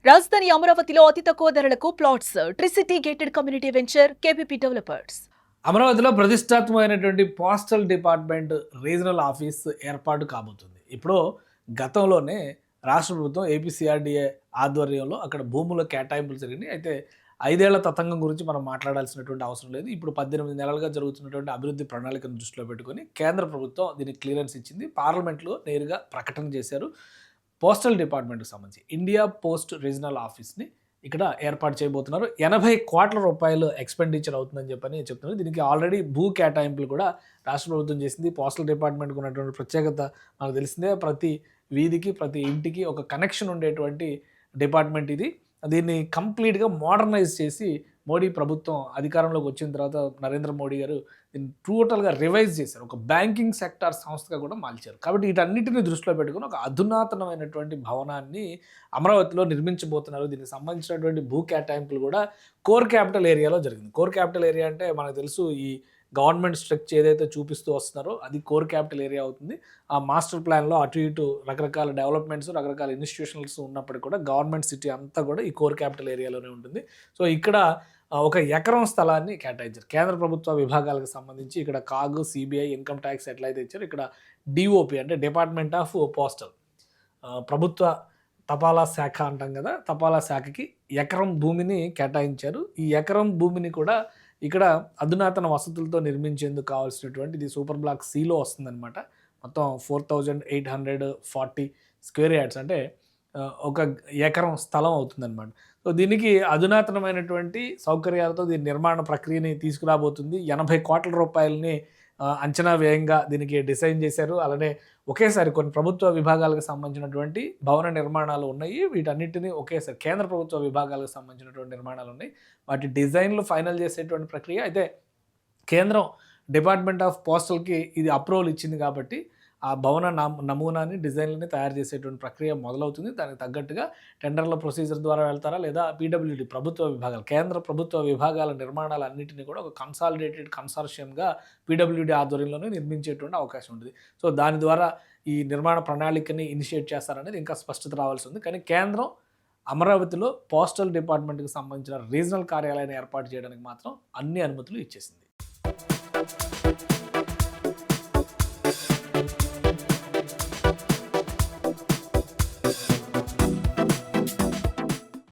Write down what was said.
రాజధాని అమరావతిలో అతి తక్కువ ధరలకు plots. Tricity gated community venture KPP developers. అమరావతిలో ప్రతిష్టాత్మకమైనటువంటి పోస్టల్ డిపార్ట్మెంట్ రీజనల్ ఆఫీస్ ఏర్పాటు కాబోతుంది. ఇప్పుడు గతంలోనే రాష్ట్ర ప్రభుత్వం ఏపీసీఆర్డీఏ ఆధ్వర్యంలో అక్కడ భూముల కేటాయింపులు జరిగినాయి. అయితే 5 ఏళ్ల తతంగం గురించి మనం మాట్లాడాల్సినటువంటి అవసరం లేదు. ఇప్పుడు 18 నెలలుగా జరుగుతున్నటువంటి అభివృద్ధి ప్రణాళికను దృష్టిలో పెట్టుకొని కేంద్ర ప్రభుత్వం దీనికి క్లియరెన్స్ ఇచ్చింది. పార్లమెంట్లో నేరుగా ప్రకటన చేశారు. పోస్టల్ డిపార్ట్మెంట్కి సంబంధించి ఇండియా పోస్ట్ రీజనల్ ఆఫీస్ని ఇక్కడ ఏర్పాటు చేయబోతున్నారు. 80 కోట్ల రూపాయలు ఎక్స్పెండిచర్ అవుతుందని చెప్పని చెప్తున్నారు. దీనికి ఆల్రెడీ భూ కేటాయింపులు కూడా రాష్ట్ర ప్రభుత్వం చేసింది. పోస్టల్ డిపార్ట్మెంట్కి ఉన్నటువంటి ప్రత్యేకత మనకు తెలిసిందే. ప్రతి వీధికి, ప్రతి ఇంటికి ఒక కనెక్షన్ ఉండేటువంటి డిపార్ట్మెంట్ ఇది. దీన్ని కంప్లీట్గా మోడర్నైజ్ చేసి మోడీ ప్రభుత్వం అధికారంలోకి వచ్చిన తర్వాత నరేంద్ర మోడీ గారు దీన్ని టోటల్గా రివైజ్ చేశారు. ఒక బ్యాంకింగ్ సెక్టార్ సంస్థగా కూడా మార్చారు. కాబట్టి వీటన్నిటిని దృష్టిలో పెట్టుకుని ఒక అధునాతనమైనటువంటి భవనాన్ని అమరావతిలో నిర్మించబోతున్నారు. దీనికి సంబంధించినటువంటి భూ కేటాయింపులు కూడా కోర్ క్యాపిటల్ ఏరియాలో జరిగింది. కోర్ క్యాపిటల్ ఏరియా అంటే మనకు తెలుసు, ఈ గవర్నమెంట్ స్ట్రక్చర్ ఏదైతే చూపిస్తూ వస్తున్నారో అది కోర్ క్యాపిటల్ ఏరియా అవుతుంది. ఆ మాస్టర్ ప్లాన్లో అటు ఇటు రకరకాల డెవలప్మెంట్స్, రకరకాల ఇన్స్టిట్యూషన్స్ ఉన్నప్పటికీ కూడా గవర్నమెంట్ సిటీ అంతా కూడా ఈ కోర్ క్యాపిటల్ ఏరియాలోనే ఉంటుంది. సో ఇక్కడ ఒక ఎకరం స్థలాన్ని కేటాయించారు. కేంద్ర ప్రభుత్వ విభాగాలకు సంబంధించి ఇక్కడ కాగు, సిబిఐ, ఇన్కమ్ ట్యాక్స్ ఎట్లయితే ఇచ్చారో ఇక్కడ డిఓపి అంటే డిపార్ట్మెంట్ ఆఫ్ పోస్టల్, ప్రభుత్వ తపాలా శాఖ అంటాం కదా, తపాలా శాఖకి ఎకరం భూమిని కేటాయించారు. ఈ ఎకరం భూమిని కూడా ఇక్కడ అధునాతన వసతులతో నిర్మించేందుకు కావాల్సినటువంటి ఇది సూపర్ బ్లాక్ సిలో వస్తుందన్నమాట. మొత్తం 4840 స్క్వేర్ యార్డ్స్ అంటే ఒక ఎకరం స్థలం అవుతుందన్నమాట. సో దీనికి అధునాతనమైనటువంటి సౌకర్యాలతో దీని నిర్మాణ ప్రక్రియని తీసుకురాబోతుంది. 80 కోట్ల రూపాయలని అంచనా వ్యయంగా దీనికి డిజైన్ చేశారు. అలానే ఒకేసారి కొన్ని ప్రభుత్వ విభాగాలకు సంబంధించినటువంటి భవన నిర్మాణాలు ఉన్నాయి. వీటన్నిటిని ఒకేసారి కేంద్ర ప్రభుత్వ విభాగాలకు సంబంధించినటువంటి నిర్మాణాలు ఉన్నాయి. వాటి డిజైన్లు ఫైనల్ చేసేటువంటి ప్రక్రియ. అయితే కేంద్రం డిపార్ట్మెంట్ ఆఫ్ పోస్టల్కి ఇది అప్రూవల్ ఇచ్చింది కాబట్టి ఆ భవన నమూనాని, డిజైన్లని తయారు చేసేటువంటి ప్రక్రియ మొదలవుతుంది. దానికి తగ్గట్టుగా టెండర్ల ప్రొసీజర్ ద్వారా వెళ్తారా లేదా పీడబ్ల్యూడీ ప్రభుత్వ విభాగాలు, కేంద్ర ప్రభుత్వ విభాగాల నిర్మాణాలన్నింటినీ కూడా ఒక కన్సాలిడేటెడ్ కన్సార్షియంగా పీడబ్ల్యూడీ ఆధ్వర్యంలోనే నిర్మించేటువంటి అవకాశం ఉంటుంది. సో దాని ద్వారా ఈ నిర్మాణ ప్రణాళికని ఇనిషియేట్ చేస్తారనేది ఇంకా స్పష్టత రావాల్సి ఉంది. కానీ కేంద్రం అమరావతిలో పోస్టల్ డిపార్ట్మెంట్కి సంబంధించిన రీజనల్ కార్యాలయాన్ని ఏర్పాటు చేయడానికి మాత్రం అన్ని అనుమతులు ఇచ్చేసింది.